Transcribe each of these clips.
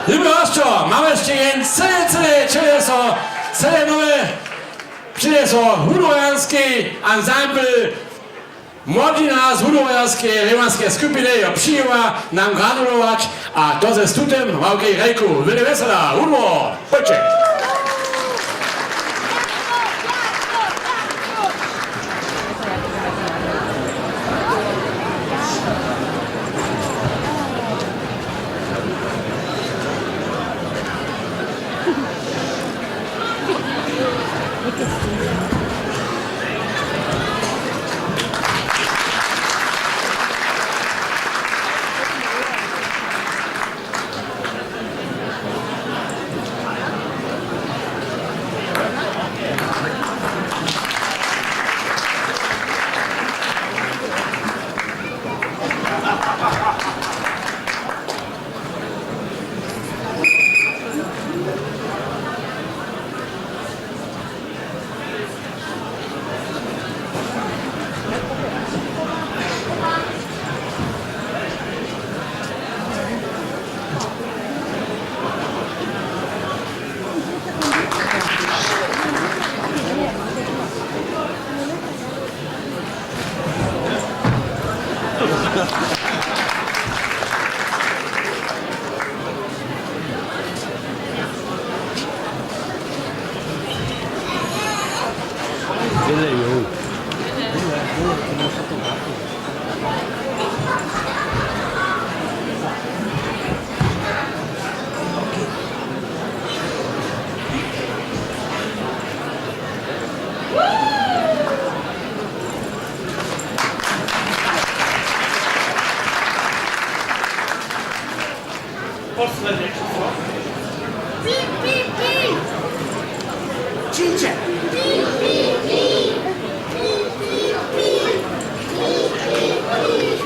Wyborczo, mamy jeszcze jen cele nowe, hudojanskie ensemble, młodzina z hudojanskie, rymanskie skupiny przyjęła nam gratulować, a to ze stutem Wałki Rejku, Willy Wesela, Hudło, chodźcie. Pi, pi, pi. Cince. Pi, pi, pi. Pi, pi, pi. Pi, pi, pi.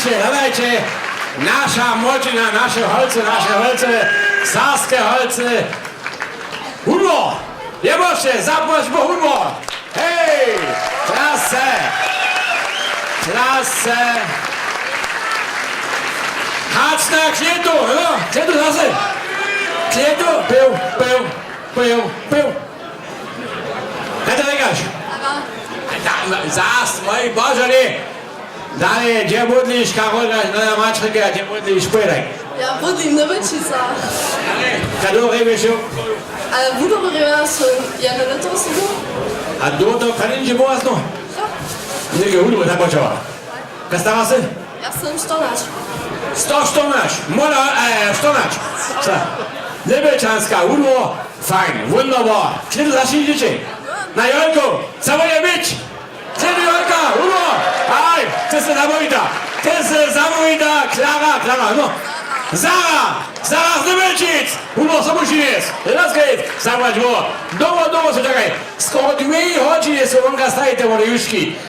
Dawajcie. Nasza młodzina, nasze holce, sarskie holce. Humor! Nie możecie, zapłać po humor! Hej! Klasę! Chodź na klietu, no! Klietu zase! Klietu! Pył! Hajde legaš! Zast, moj Božali! Dalej, gdzie budlisz, Karolka, na mačrika, gdzie budlisz, pojrek? Ja budím Nevečica. Kado rebišu? Ale budová som jedno leto som. A do to kaninče boazno? Neke hudbu tak počala. Kaj stara si? Ja som štonač. Štonač, štonač. Nebečanská hudba, fajn, wunderbar. Kiedy zašídete? Na Jolku, co bude byť? Kiedy Jolka, hudba? Aj, ty se zamówita, Klara, no. Zara z Nebečic, hudba Sobošinec, Laskejc, zabrać było. Domo se čakaj. Skoro 2 hodiny su vonka stavite vole juški.